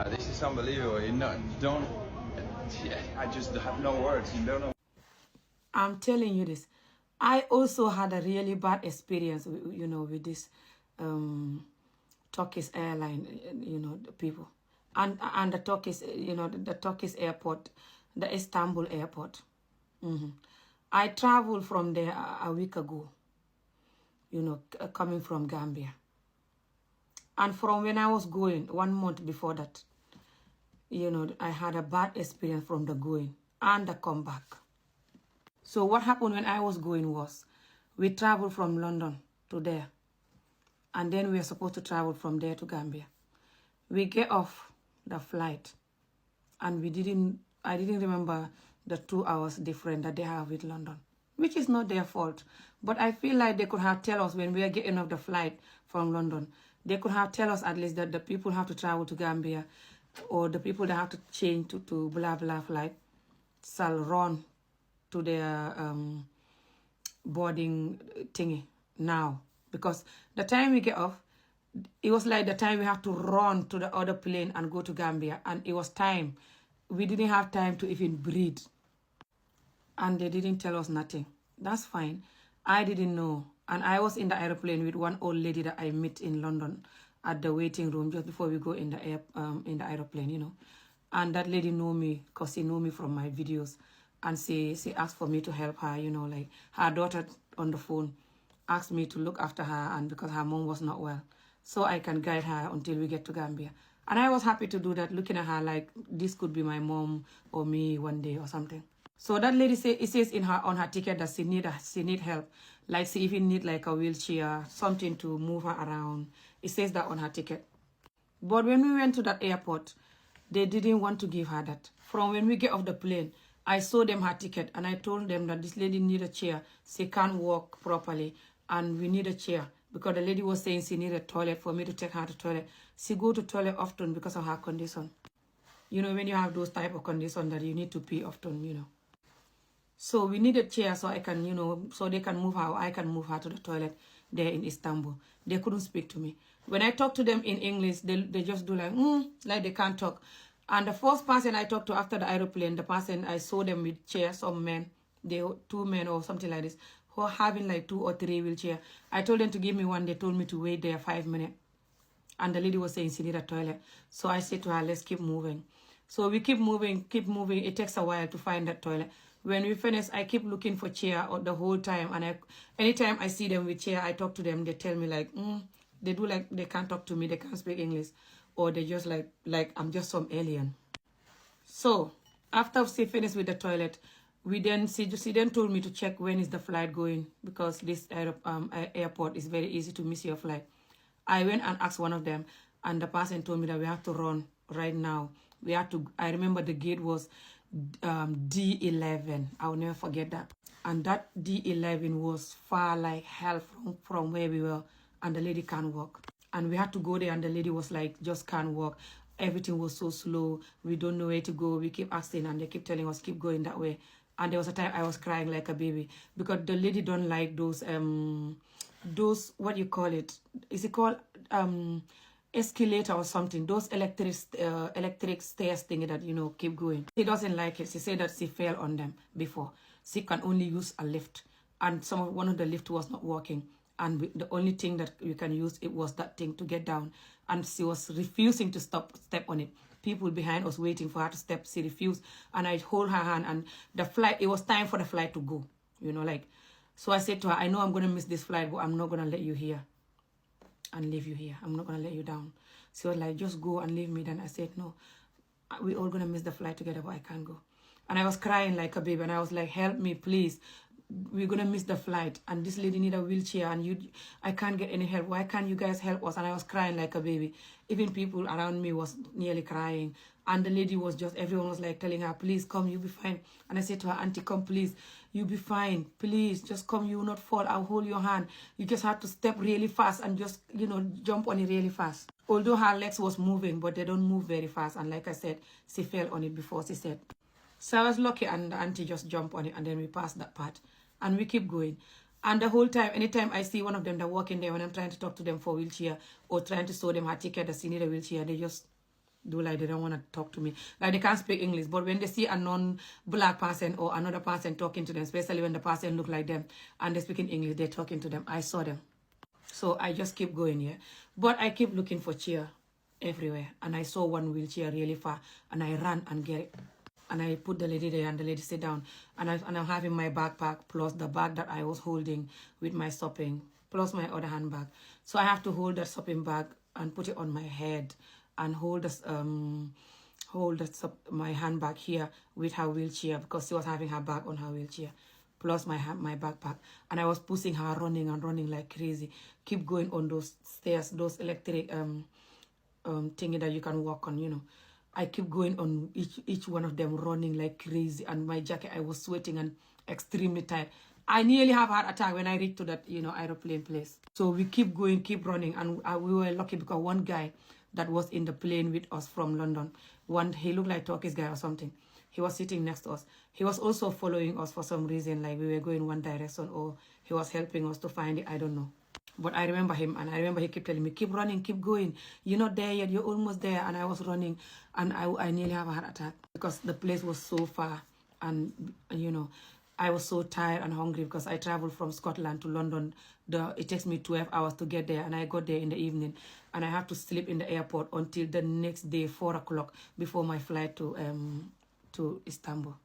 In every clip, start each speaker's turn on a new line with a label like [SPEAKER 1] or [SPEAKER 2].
[SPEAKER 1] This is unbelievable. Don't. I just have no words. You don't know.
[SPEAKER 2] I'm telling you this. I also had a really bad experience, with this Turkish-airline, the people. And the Turkish, the Turkish airport, the Istanbul airport. I traveled from there a week ago, coming from Gambia. And from when I was going, 1 month before that, I had a bad experience from the going and the comeback. So what happened when I was going was, we traveled from London to there. And then we were supposed to travel from there to Gambia. We get off the flight. And I didn't remember the 2 hours difference that they have with London. Which is not their fault. But I feel like they could have tell us when we are getting off the flight from London. They could have tell us at least that the people have to travel to Gambia. Or the people that have to change to blah blah flight shall run to their boarding thingy now. Because the time we get off, it was like the time we have to run to the other plane and go to Gambia. And it was time. We didn't have time to even breathe. And they didn't tell us nothing. That's fine. I didn't know. And I was in the airplane with one old lady that I met in London at the waiting room just before we go in the airplane, And that lady know me because she know me from my videos. And she asked for me to help her, like her daughter on the phone asked me to look after her, and because her mom was not well. So I can guide her until we get to Gambia. And I was happy to do that, looking at her like this could be my mom or me one day or something. So that lady it says on her ticket that she need help. Like she even need like a wheelchair, something to move her around. It says that on her ticket. But when we went to that airport, they didn't want to give her that. From when we get off the plane, I showed them her ticket and I told them that this lady need a chair. She can't walk properly and we need a chair. Because the lady was saying she need a toilet for me to take her to toilet. She go to toilet often because of her condition. When you have those type of condition that you need to pee often, So we need a chair so I can, so they can move her. I can move her to the toilet there in Istanbul. They couldn't speak to me. When I talk to them in English, they just do like they can't talk. And the first person I talked to after the aeroplane, the person I saw them with chairs, some men, two men or something like this, who are having like 2 or 3 wheelchairs. I told them to give me one. They told me to wait there 5 minutes. And the lady was saying she need a toilet. So I said to her, let's keep moving. So we keep moving. It takes a while to find that toilet. When we finish, I keep looking for chair the whole time. And anytime I see them with chair, I talk to them. They tell me like, they do like they can't talk to me. They can't speak English. Or they just like I'm just some alien. So after she finished with the toilet, she then told me to check when is the flight going, because this airport is very easy to miss your flight. I went and asked one of them, and the person told me that we have to run right now. I remember the gate was D11. I'll never forget that. And that D11 was far like hell from where we were, and the lady can't walk. And we had to go there, and the lady was like, just can't walk. Everything was so slow. We don't know where to go. We keep asking, and they keep telling us, keep going that way. And there was a time I was crying like a baby, because the lady don't like those, what you call it? Is it called escalator or something? Those electric stairs thing that, keep going. She doesn't like it. She said that she fell on them before. She can only use a lift. And one of the lift was not working. And the only thing that you can use, it was that thing to get down. And she was refusing to step on it. People behind us waiting for her to step. She refused. And I hold her hand, and it was time for the flight to go. So I said to her, I know I'm going to miss this flight, but I'm not going to let you here and leave you here. I'm not going to let you down. She was like, just go and leave me. Then I said, no, we're all going to miss the flight together, but I can't go. And I was crying like a baby, and I was like, help me, please. We're going to miss the flight, and this lady need a wheelchair, and I can't get any help. Why can't you guys help us? And I was crying like a baby. Even people around me was nearly crying. And the lady was everyone was like telling her, please come, you'll be fine. And I said to her, auntie, come, please. You'll be fine. Please, just come. You will not fall. I'll hold your hand. You just have to step really fast and just, jump on it really fast. Although her legs was moving, but they don't move very fast. And like I said, she fell on it before, she said. So I was lucky, and the auntie just jumped on it, and then we passed that part. And we keep going. And the whole time, anytime I see one of them that walk in there, when I'm trying to talk to them for wheelchair or trying to show them her ticket that she need a wheelchair, they just do like they don't want to talk to me. Like they can't speak English. But when they see a non-black person or another person talking to them, especially when the person look like them and they speak in English, they're talking to them. I saw them. So I just keep going, yeah. But I keep looking for chair everywhere. And I saw one wheelchair really far. And I ran and get it. And I put the lady there and the lady sit down. And I'm having my backpack plus the bag that I was holding with my shopping plus my other handbag. So I have to hold that shopping bag and put it on my head and hold my handbag here with her wheelchair because she was having her bag on her wheelchair plus my backpack. And I was pushing her, running and running like crazy. Keep going on those stairs, those electric thingy that you can walk on, you know. I keep going on each one of them, running like crazy. And my jacket, I was sweating and extremely tired. I nearly have a heart attack when I reached to that, you know, aeroplane place. So we keep going, keep running. And we were lucky because one guy that was in the plane with us from London, he looked like Turkish guy or something. He was sitting next to us. He was also following us for some reason, like we were going one direction or he was helping us to find it. I don't know. But I remember him, and I remember he kept telling me, keep running, keep going. You're not there yet, you're almost there. And I was running, and I nearly have a heart attack because the place was so far. And, you know, I was so tired and hungry because I traveled from Scotland to London. It takes me 12 hours to get there, and I got there in the evening. And I have to sleep in the airport until the next day, 4 o'clock, before my flight to Istanbul.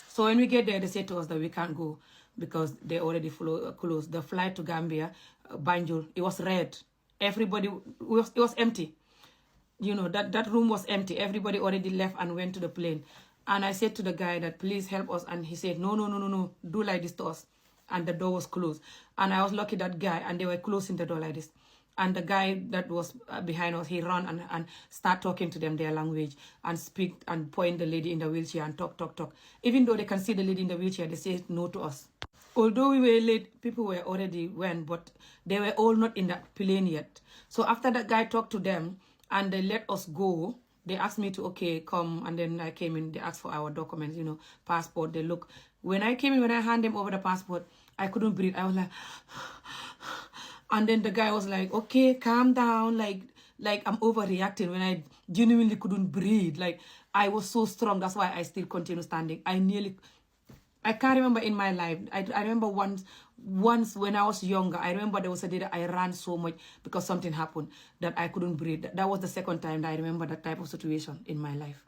[SPEAKER 2] So when we get there, they say to us that we can't go because they already closed. The flight to Gambia, Banjul, it was red. Everybody, it was empty. You know, that room was empty. Everybody already left and went to the plane. And I said to the guy that, please help us. And he said, no, do like this to us. And the door was closed. And I was lucky that guy, and they were closing the door like this. And the guy that was behind us, he ran and start talking to them their language and speak and point the lady in the wheelchair and talk. Even though they can see the lady in the wheelchair, they say no to us. Although we were late, people were already went, but they were all not in that plane yet. So after that guy talked to them and they let us go, they asked me to, okay, come. And then I came in, they asked for our documents, you know, passport. They look. When I came in, when I handed them over the passport, I couldn't breathe. I was like, and then the guy was like, okay, calm down. Like I'm overreacting when I genuinely couldn't breathe. Like I was so strong. That's why I still continue standing. I can't remember in my life. I remember once when I was younger, I remember there was a day that I ran so much because something happened that I couldn't breathe. That was the second time that I remember that type of situation in my life.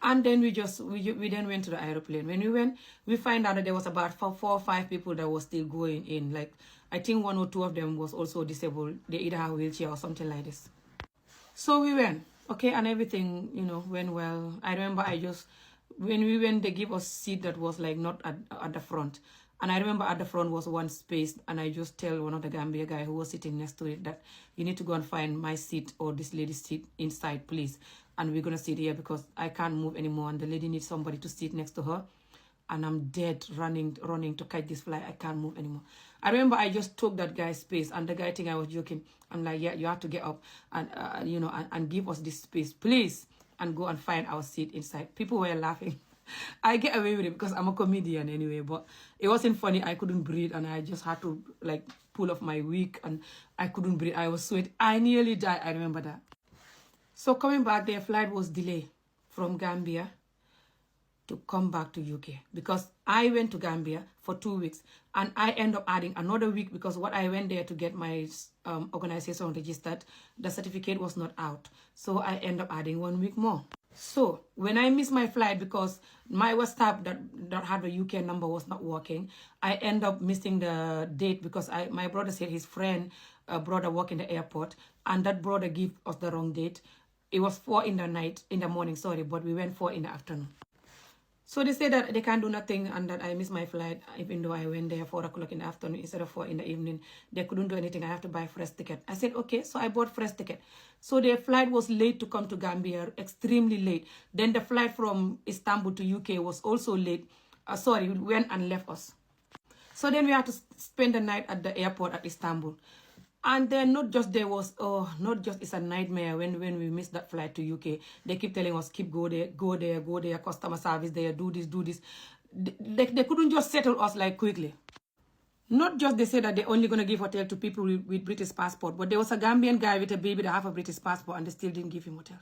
[SPEAKER 2] And then we then went to the aeroplane. When we went, we find out that there was about 4 or 5 people that were still going in. Like, I think 1 or 2 of them was also disabled. They either have a wheelchair or something like this. So we went, okay, and everything, you know, went well. I remember when we went, they gave us seat that was like not at the front. And I remember at the front was one space, and I just tell one of the Gambia guy who was sitting next to it that you need to go and find my seat or this lady's seat inside, please. And we're going to sit here because I can't move anymore. And the lady needs somebody to sit next to her. And I'm dead running to catch this flight. I can't move anymore. I remember I just took that guy's space, and the guy think I was joking. I'm like, yeah, you have to get up and, you know, and give us this space, please. And go and find our seat inside. People were laughing. I get away with it because I'm a comedian anyway, but it wasn't funny. I couldn't breathe, and I just had to like pull off my wig, and I couldn't breathe. I was sweating. I nearly died. I remember that. So coming back, their flight was delayed from Gambia to come back to UK because I went to Gambia for 2 weeks, and I end up adding another week because what I went there to get my organization registered, the certificate was not out. So I end up adding 1 week more. So when I missed my flight because my WhatsApp that had the UK number was not working, I end up missing the date because my brother said his friend brother worked in the airport, and that brother gave us the wrong date. It was 4 in the morning, but we went 4 in the afternoon. So they said that they can't do nothing and that I missed my flight, even though I went there 4 o'clock in the afternoon instead of 4 in the evening. They couldn't do anything. I have to buy a fresh ticket. I said, okay, so I bought fresh ticket. So their flight was late to come to Gambia, extremely late. Then the flight from Istanbul to UK was also late. Went and left us. So then we had to spend the night at the airport at Istanbul. And then it's a nightmare when we missed that flight to UK. They keep telling us, go there, customer service there, do this. They couldn't just settle us like quickly. Not just they said that they're only going to give hotel to people with British passport, but there was a Gambian guy with a baby that have a British passport and they still didn't give him hotel.